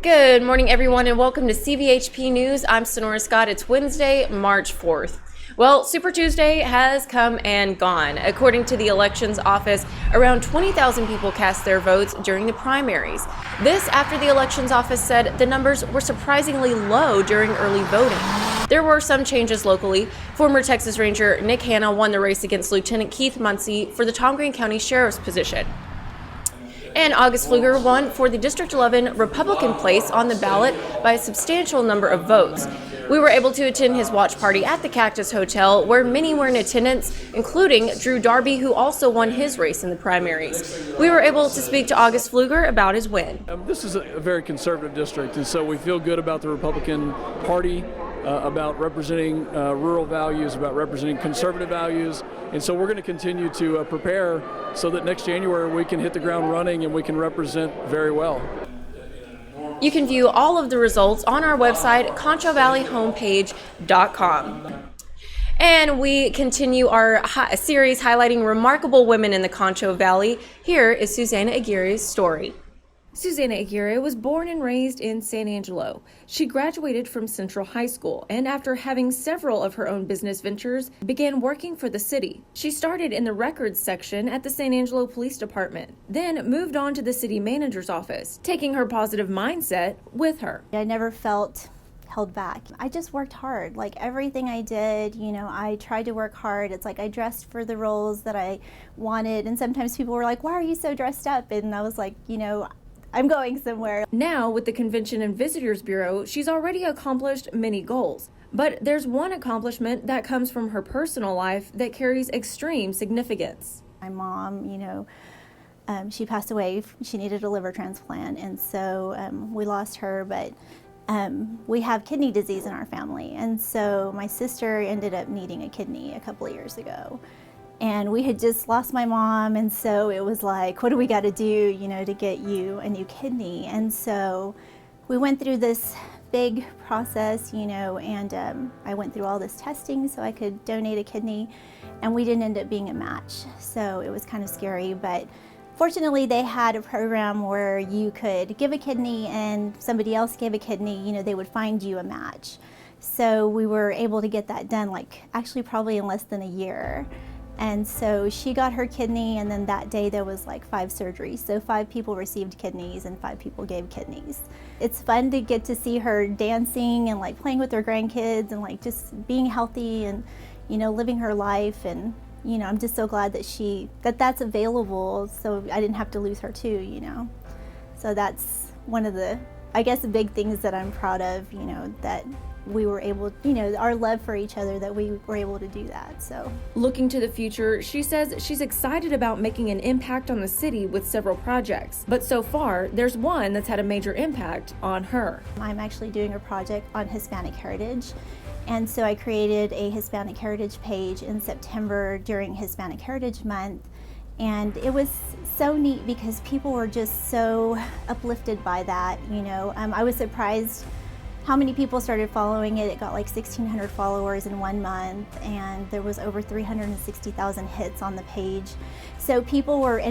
Good morning, everyone, and welcome to CVHP News. I'm Sonora Scott. It's Wednesday, March 4th. Well, Super Tuesday has come and gone. According to the elections office, around 20,000 people cast their votes during the primaries. This after the elections office said the numbers were surprisingly low during early voting. There were some changes locally. Former Texas Ranger Nick Hanna won the race against Lieutenant Keith Muncie for the Tom Green County Sheriff's position. And August Pfluger won for the District 11 Republican place on the ballot by a substantial number of votes. We were able to attend his watch party at the Cactus Hotel, where many were in attendance, including Drew Darby, who also won his race in the primaries. We were able to speak to August Pfluger about his win. This is a very conservative district, and so we feel good about the Republican Party, about representing rural values, about representing conservative values, and so we're going to continue to prepare so that next January we can hit the ground running and we can represent very well. You can view all of the results on our website, ConchoValleyHomepage.com. And we continue our series highlighting remarkable women in the Concho Valley. Here is Susanna Aguirre's story. Susanna Aguirre was born and raised in San Angelo. She graduated from Central High School and after having several of her own business ventures, began working for the city. She started in the records section at the San Angelo Police Department, then moved on to the city manager's office, taking her positive mindset with her. I never felt held back. I just worked hard. Like everything I did, I tried to work hard. It's like I dressed for the roles that I wanted, and sometimes people were like, "Why are you so dressed up?" And I was like, I'm going somewhere. Now, with the Convention and Visitors Bureau, she's already accomplished many goals. But there's one accomplishment that comes from her personal life that carries extreme significance. My mom, she passed away. She needed a liver transplant, and so we lost her, but we have kidney disease in our family. And so my sister ended up needing a kidney a couple of years ago. And we had just lost my mom, and so it was like, what do we got to do, to get you a new kidney? And so we went through this big process, and I went through all this testing so I could donate a kidney, and we didn't end up being a match. So it was kind of scary, but fortunately they had a program where you could give a kidney and somebody else gave a kidney, they would find you a match. So we were able to get that done, actually probably in less than a year. And so she got her kidney, and then that day there was 5 surgeries. So 5 people received kidneys and 5 people gave kidneys. It's fun to get to see her dancing and playing with her grandkids and just being healthy and, living her life. And, I'm just so glad that that's available, so I didn't have to lose her too, So that's one of the, the big things that I'm proud of, that we were able, our love for each other, that we were able to do that. So looking to the future, she says she's excited about making an impact on the city with several projects. But so far, there's one that's had a major impact on her. I'm actually doing a project on Hispanic heritage. And so I created a Hispanic heritage page in September during Hispanic Heritage Month. And it was so neat because people were just so uplifted by that. I was surprised how many people started following it. It got 1,600 followers in 1 month, and there was over 360,000 hits on the page. So people were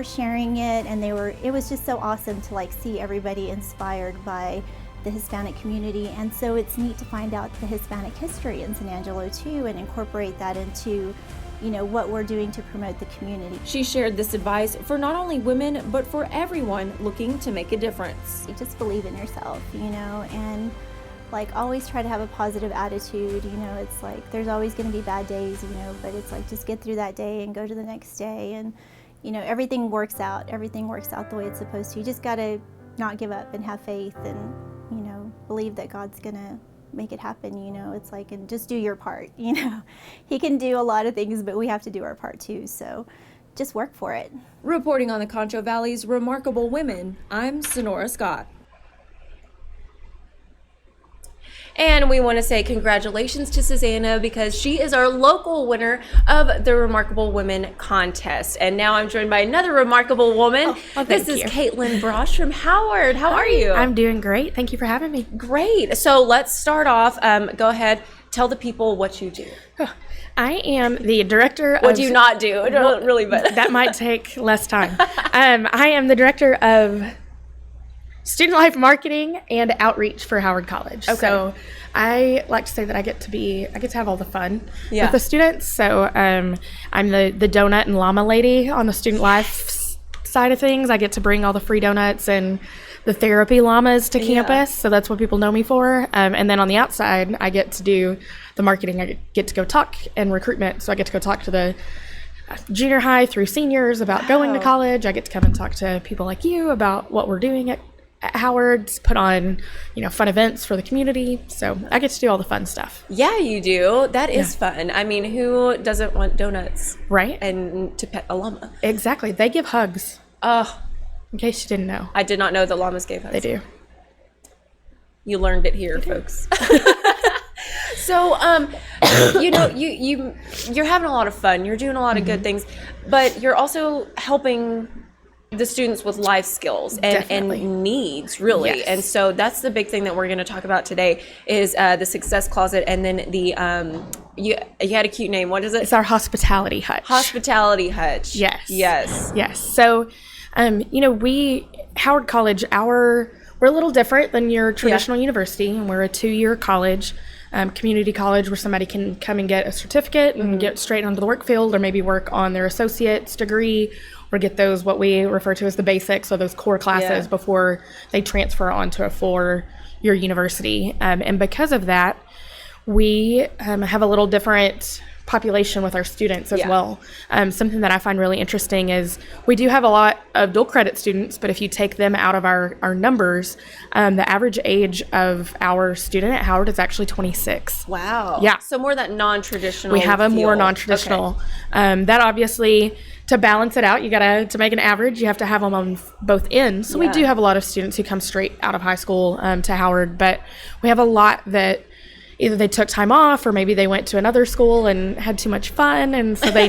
sharing it, and it was just so awesome to see everybody inspired by the Hispanic community. And so it's neat to find out the Hispanic history in San Angelo too, and incorporate that into what we're doing to promote the community. She shared this advice for not only women, but for everyone looking to make a difference. You just believe in yourself, and always try to have a positive attitude. It's there's always going to be bad days, but it's just get through that day and go to the next day, and everything works out. Everything works out the way it's supposed to. You just got to not give up and have faith, and believe that God's gonna make it happen. It's and just do your part. He can do a lot of things, but we have to do our part too, so just work for it. Reporting on the Concho Valley's remarkable women, I'm Sonora Scott. And we want to say congratulations to Susanna because she is our local winner of the Remarkable Women contest. And now I'm joined by another remarkable woman. This is Caitlin Brosh from Howard. How are you? I'm doing great. Thank you for having me. Great. So let's start off. Go ahead. Tell the people what you do. I am the director of... What do you not do? Well, really, but... That might take less time. I am the director of student life marketing and outreach for Howard College. Okay. So I like to say that I get to have all the fun Yeah. with the students. So I'm the donut and llama lady on the student life side of things. I get to bring all the free donuts and the therapy llamas to campus. So that's what people know me for. And then on the outside, I get to do the marketing. I get to go talk and recruitment. So I get to go talk to the junior high through seniors about going to college. I get to come and talk to people like you about what we're doing at Howard's, put on, fun events for the community. So I get to do all the fun stuff. Yeah, you do. That is fun. I mean, who doesn't want donuts? Right? And to pet a llama. Exactly. They give hugs. Oh, in case you didn't know. I did not know the llamas gave hugs. They do. You learned it here, folks. So, you're having a lot of fun. You're doing a lot of good things, but you're also helping the students with life skills and needs, really. Yes. And so that's the big thing that we're going to talk about today is the Success Closet, and then the you had a cute name. What is it? It's our Hospitality Hutch. Hospitality Hutch. Yes. So, Howard College, we're a little different than your traditional university, and we're a 2-year college. Community college where somebody can come and get a certificate and get straight onto the work field, or maybe work on their associate's degree, or get those what we refer to as the basics, or those core classes before they transfer onto a 4-year university. And because of that, we have a little different population with our students as well. Something that I find really interesting is we do have a lot of dual credit students, but if you take them out of our numbers, the average age of our student at Howard is actually 26. Wow. Yeah. So more that non-traditional. We have a more feel. non-traditional. That obviously, to balance it out, to make an average, you have to have them on both ends. So we do have a lot of students who come straight out of high school to Howard, but we have a lot that either they took time off, or maybe they went to another school and had too much fun, and so they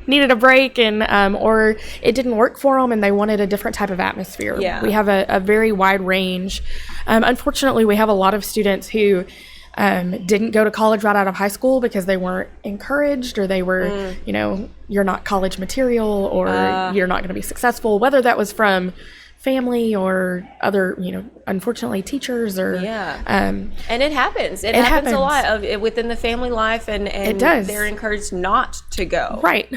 needed a break, and or it didn't work for them and they wanted a different type of atmosphere. Yeah. We have a very wide range. Unfortunately, we have a lot of students who didn't go to college right out of high school because they weren't encouraged, or they were, you're not college material, or you're not going to be successful, whether that was from family or other, unfortunately teachers, or and it happens. It happens a lot of within the family life, and it does. They're encouraged not to go. Right.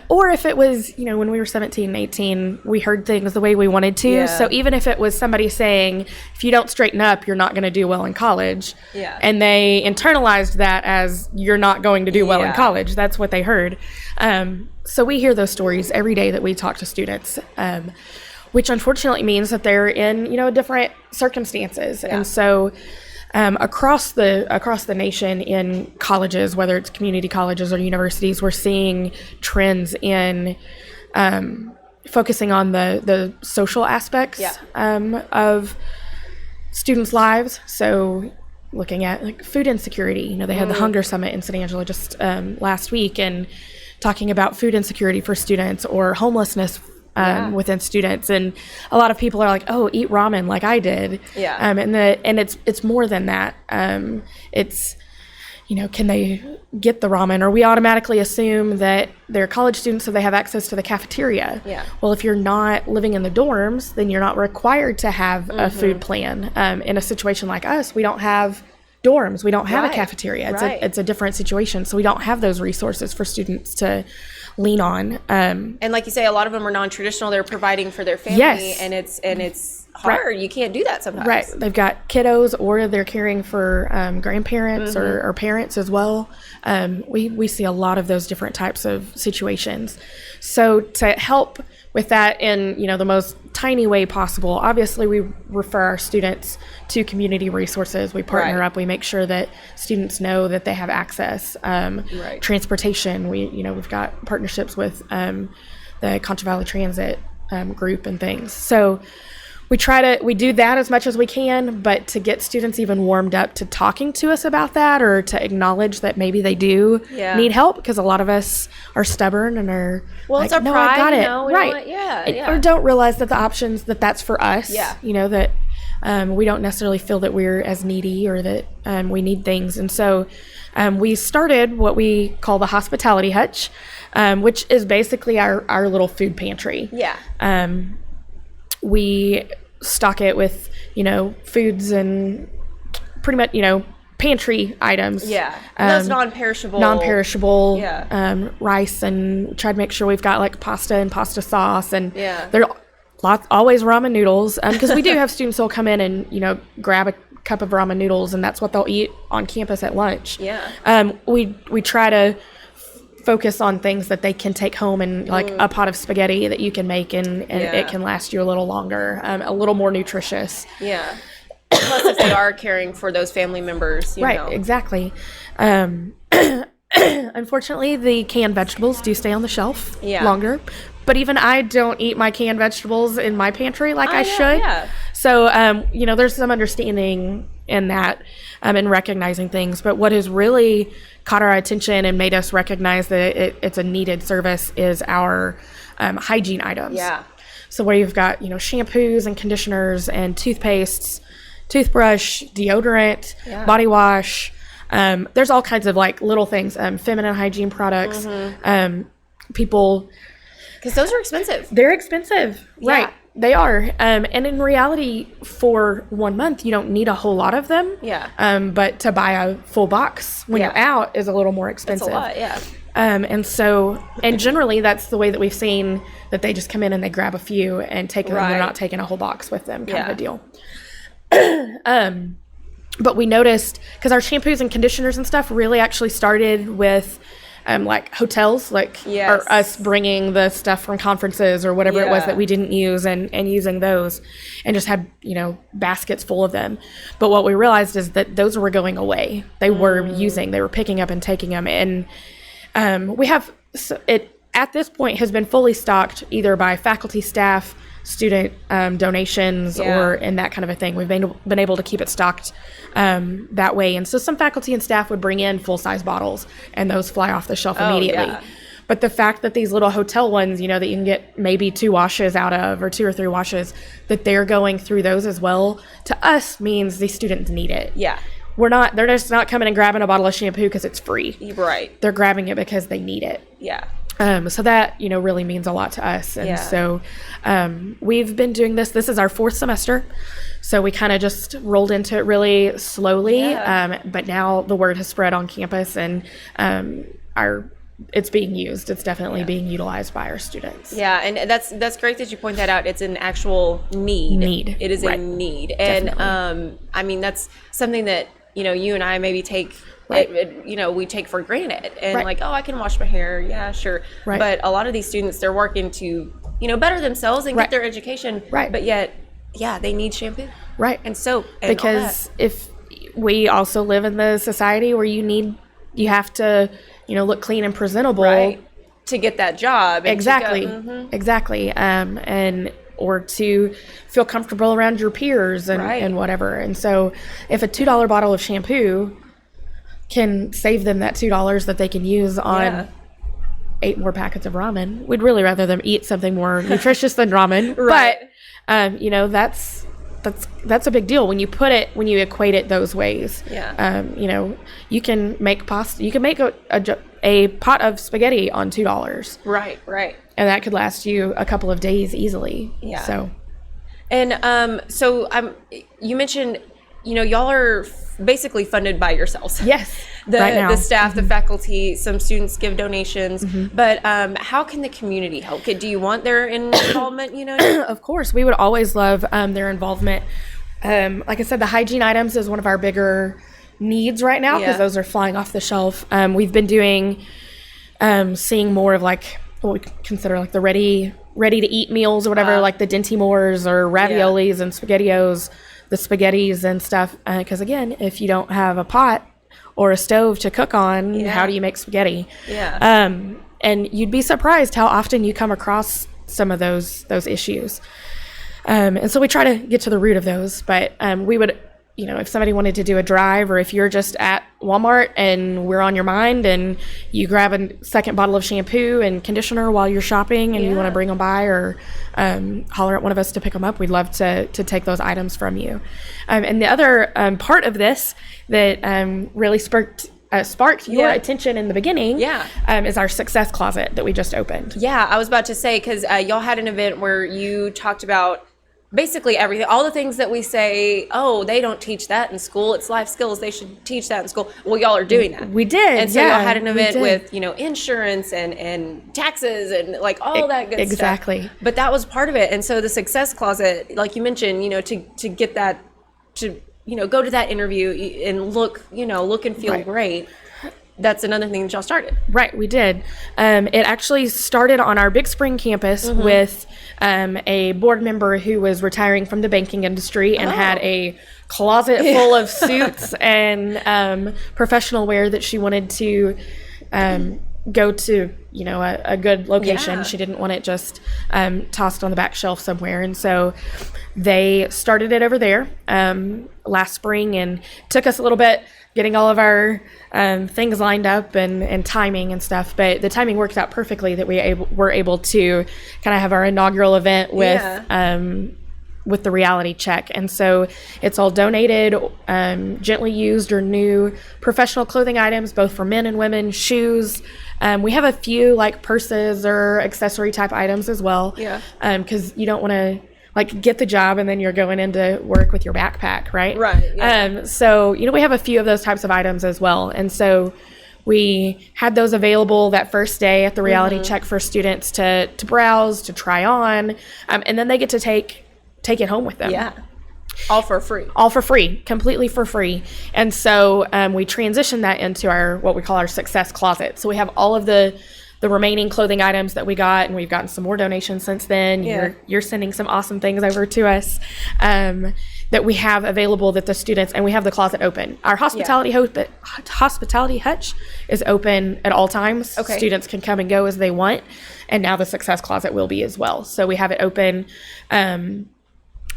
Or if it was, when we were 17 and 18, we heard things the way we wanted to. Yeah. So even if it was somebody saying, if you don't straighten up, you're not going to do well in college. Yeah. And they internalized that as you're not going to do well in college. That's what they heard. So we hear those stories every day that we talk to students. Which unfortunately means that they're in, different circumstances. And so across the nation in colleges, whether it's community colleges or universities, we're seeing trends in focusing on the social aspects of students' lives. So looking at like food insecurity, they had the Hunger Summit in San Angelo just last week, and talking about food insecurity for students, or homelessness within students. And a lot of people are like, oh, eat ramen like I did. And it's more than that. It's, can they get the ramen? Or we automatically assume that they're college students, so they have access to the cafeteria. Well, if you're not living in the dorms, then you're not required to have a food plan. In a situation like us, we don't have dorms. We don't have a cafeteria. It's a different situation. So we don't have those resources for students to lean on. And like you say, a lot of them are non-traditional. They're providing for their family, and it's hard. You can't do that sometimes. Right. They've got kiddos, or they're caring for grandparents or parents as well. We see a lot of those different types of situations. So to help with that in the most tiny way possible, obviously we refer our students to community resources. We partner up. We make sure that students know that they have access. Transportation. We've got partnerships with the ConchoValley Transit group and things. So we do that as much as we can, but to get students even warmed up to talking to us about that, or to acknowledge that maybe they do need help, because a lot of us are stubborn and are it's our no, pride, I got it. Or don't realize that the options that's for us, that we don't necessarily feel that we're as needy, or that we need things. And so we started what we call the Hospitality Hutch, which is basically our little food pantry. We stock it with, foods and pretty much, pantry items. Yeah. And those non-perishable. Rice, and try to make sure we've got like pasta and pasta sauce, and Yeah. there always ramen noodles, because we do have students who'll come in and, grab a cup of ramen noodles, and that's what they'll eat on campus at lunch. Yeah. We try to focus on things that they can take home, and like a pot of spaghetti that you can make, and it can last you a little longer, a little more nutritious. Yeah. Plus, if they are caring for those family members, you know. Exactly. Unfortunately, the canned vegetables do stay on the shelf longer. But even I don't eat my canned vegetables in my pantry like I should. Yeah. So, there's some understanding in that, and recognizing things. But what has really caught our attention and made us recognize that it's a needed service is our hygiene items. Yeah. So where you've got, shampoos and conditioners and toothpastes, toothbrush, deodorant, body wash. There's all kinds of like little things, feminine hygiene products. People, because those are expensive. They're expensive, right? They are. And in reality, for 1 month, you don't need a whole lot of them. Yeah. But to buy a full box when you're out is a little more expensive. It's a lot, yeah. And generally that's the way that we've seen that they just come in and they grab a few and take them. They're not taking a whole box with them, kind of a deal. But we noticed, because our shampoos and conditioners and stuff really actually started with like hotels, or us bringing the stuff from conferences or whatever it was that we didn't use, and using those, and just had baskets full of them. But what we realized is that those were going away. They were they were picking up and taking them, and we have it at this point has been fully stocked either by faculty, staff, student donations, or in that kind of a thing. We've been able to keep it stocked that way. And so some faculty and staff would bring in full-size bottles, and those fly off the shelf immediately. Yeah. But the fact that these little hotel ones, that you can get maybe 2 washes out of, or 2 or 3 washes, that they're going through those as well, to us means these students need it. Yeah. They're just not coming and grabbing a bottle of shampoo because it's free. Right. They're grabbing it because they need it. Yeah. So that, really means a lot to us. And so we've been doing this. This is our 4th semester. So we kind of just rolled into it really slowly. Yeah. But now the word has spread on campus, and it's being used. It's definitely being utilized by our students. Yeah, and that's great that you point that out. It's an actual need. It is a need. And I mean, that's something that, you and I maybe take we take for granted, and like, oh, I can wash my hair. Yeah, sure. Right. But a lot of these students, they're working to, better themselves and get their education. Right. But yet, they need shampoo. Right. And soap. And because if we also live in the society where you have to, look clean and presentable to get that job. And exactly. Exactly. Or to feel comfortable around your peers and whatever. And so if a $2 bottle of shampoo can save them that $2 that they can use on 8 more packets of ramen, we'd really rather them eat something more nutritious than ramen. But that's a big deal when you equate it those ways. You can make pasta. You can make a pot of spaghetti on $2. Right. And that could last you a couple of days easily. Yeah. So. And you mentioned, y'all are basically funded by yourselves. Yes. The staff, the faculty, some students give donations. But how can the community help? Do you want their involvement? Of course, we would always love their involvement. Like I said, the hygiene items is one of our bigger needs right now, because those are flying off the shelf. We've been doing, seeing more of like what we consider like the ready to eat meals or whatever, like the Dentimores or raviolis and SpaghettiOs, the spaghettis and stuff. Because again, if you don't have a pot or a stove to cook on, how do you make spaghetti? And you'd be surprised how often you come across some of those issues. And so we try to get to the root of those. But we would, if somebody wanted to do a drive, or if you're just at Walmart and we're on your mind and you grab a second bottle of shampoo and conditioner while you're shopping and you want to bring them by, or holler at one of us to pick them up, we'd love to take those items from you. And the other part of this that really sparked your attention in the beginning is our success closet that we just opened. Yeah, I was about to say, because y'all had an event where you talked about basically everything, all the things that we say, oh, they don't teach that in school, it's life skills, they should teach that in school. Well, y'all are doing that. We did. And so yeah, y'all had an event we did. with, insurance and taxes and like all that good exactly. stuff. But that was part of it. And so the success closet, like you mentioned, to get that, to, go to that interview and look and feel Right. great. That's another thing that y'all started. Right, we did. It actually started on our Big Spring campus with a board member who was retiring from the banking industry and had a closet full of suits and professional wear that she wanted to go to, a good location. Yeah. She didn't want it just tossed on the back shelf somewhere. And so they started it over there last spring, and took us a little bit getting all of our things lined up and timing and stuff. But the timing worked out perfectly that we were able to kind of have our inaugural event with the reality check. And so it's all donated, gently used or new professional clothing items, both for men and women, shoes. We have a few like purses or accessory type items as well. Yeah. Because you don't want to get the job and then you're going into work with your backpack, right? Right. Yeah. So, we have a few of those types of items as well. And so we had those available that first day at the reality check for students to browse, to try on, and then they get to take it home with them. Yeah. All for free. All for free, completely for free. And so we transitioned that into what we call our success closet. So we have all of the remaining clothing items that we got, and we've gotten some more donations since then. Yeah. You're sending some awesome things over to us that we have available that the students, and we have the closet open. Our hospitality hutch is open at all times. Okay. Students can come and go as they want, and now the success closet will be as well. So we have it open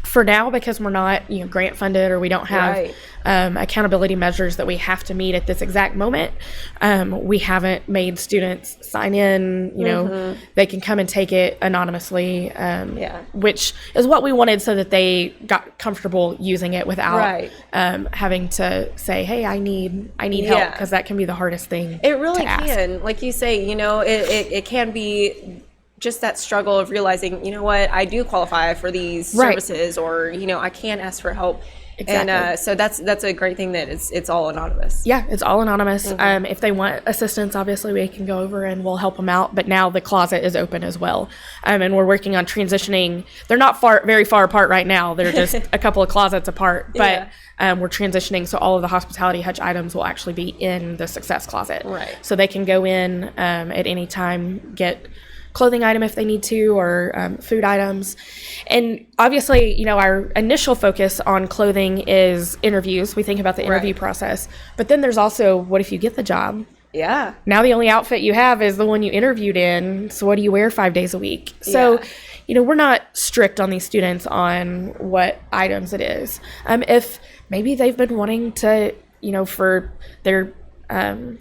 for now, because we're not grant funded, or we don't have accountability measures that we have to meet at this exact moment. We haven't made students sign in. They can come and take it anonymously, which is what we wanted, so that they got comfortable using it without having to say, hey, I need help, because that can be the hardest thing. It really to ask. can. Like you say, it can be just that struggle of realizing, what, I do qualify for these services, or, I can ask for help. Exactly. And so that's a great thing that it's all anonymous. Yeah, it's all anonymous. If they want assistance, obviously we can go over and we'll help them out. But now the closet is open as well. And we're working on transitioning. They're not very far apart right now. They're just a couple of closets apart. But we're transitioning, so all of the hospitality hutch items will actually be in the success closet. Right. So they can go in at any time, get clothing item if they need to, or food items. And obviously, our initial focus on clothing is interviews. We think about the interview process. But then there's also, what if you get the job? Yeah. Now the only outfit you have is the one you interviewed in. So what do you wear 5 days a week? So, we're not strict on these students on what items it is. If maybe they've been wanting to, for their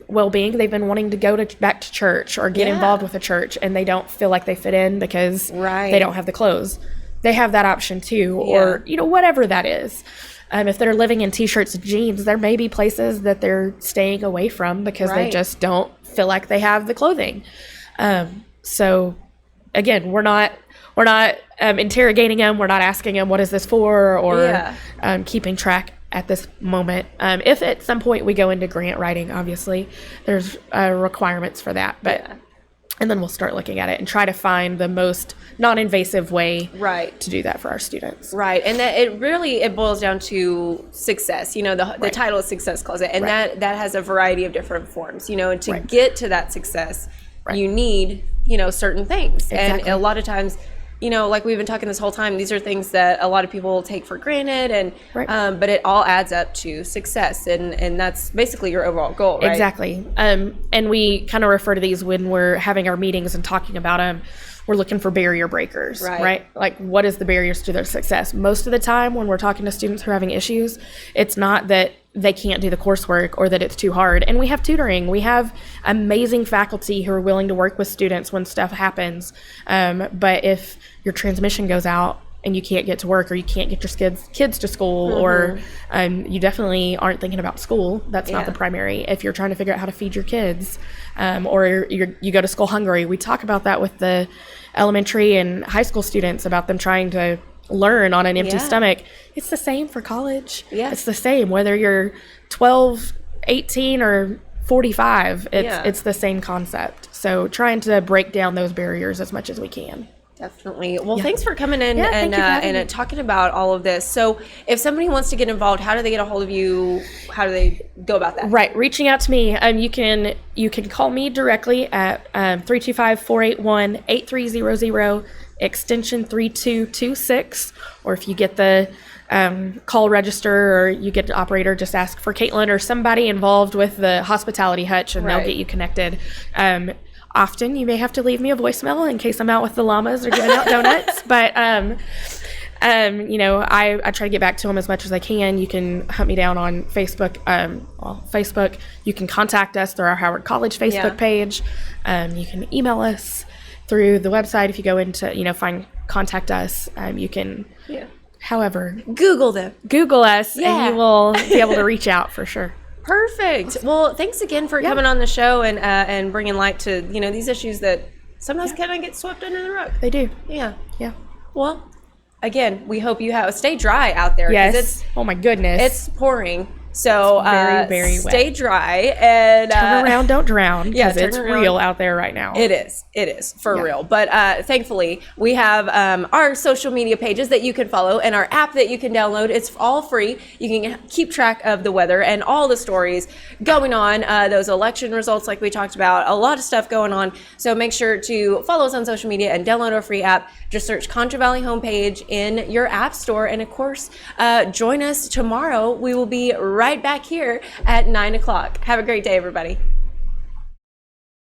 well-being, they've been wanting to go back to church or get involved with a church, and they don't feel like they fit in because they don't have the clothes. They have that option too, or whatever that is. If they're living in t-shirts and jeans, there may be places that they're staying away from because they just don't feel like they have the clothing. So again, we're not interrogating them. We're not asking them, what is this for, or keeping track at this moment. If at some point we go into grant writing, obviously there's requirements for that, but and then we'll start looking at it and try to find the most non-invasive way to do that for our students. Right. And that it boils down to success. The title is Success Closet, and that has a variety of different forms. And to get to that success, you need certain things. And a lot of times, like we've been talking this whole time, these are things that a lot of people take for granted, and but it all adds up to success, and that's basically your overall goal, right? Exactly. And we kind of refer to these when we're having our meetings and talking about them. We're looking for barrier breakers, right? Like, what is the barriers to their success? Most of the time when we're talking to students who are having issues, it's not that they can't do the coursework or that it's too hard. And we have tutoring. We have amazing faculty who are willing to work with students when stuff happens. But if your transmission goes out and you can't get to work, or you can't get your kids to school, or you definitely aren't thinking about school, that's not the primary. If you're trying to figure out how to feed your kids, or you go to school hungry, we talk about that with the elementary and high school students, about them trying to learn on an empty Yeah. stomach. It's the same for college. Yeah. It's the same whether you're 12, 18, or 45. It's the same concept. So trying to break down those barriers as much as we can. Definitely. Well, thanks for coming in thank you for having me. and talking about all of this. So if somebody wants to get involved, how do they get a hold of you? How do they go about that? Right, reaching out to me. You can call me directly at 325-481-8300, extension 3226, or if you get the call register or you get the operator, just ask for Caitlin or somebody involved with the hospitality hutch, and they'll get you connected. Often you may have to leave me a voicemail in case I'm out with the llamas or giving out donuts, but I try to get back to them as much as I can. You can hunt me down on Facebook. Facebook. You can contact us through our Howard College Facebook page. You can email us through the website. If you go into, find contact us, you can, however, Google us, and you will be able to reach out for sure. Perfect. Well, thanks again for coming on the show and bringing light to, these issues that sometimes kind of get swept under the rug. They do. Yeah. Yeah. Well, again, we hope you stay dry out there. Yes. Oh my goodness. It's pouring. So very, very wet. Stay dry and turn around, don't drown. Because it's turn around. real out there right now. It is for real. But thankfully, we have our social media pages that you can follow and our app that you can download. It's all free. You can keep track of the weather and all the stories going on, those election results like we talked about, a lot of stuff going on. So make sure to follow us on social media and download our free app. Just search Concho Valley Homepage in your app store. And of course, join us tomorrow. We will be right back here at 9 o'clock. Have a great day, everybody.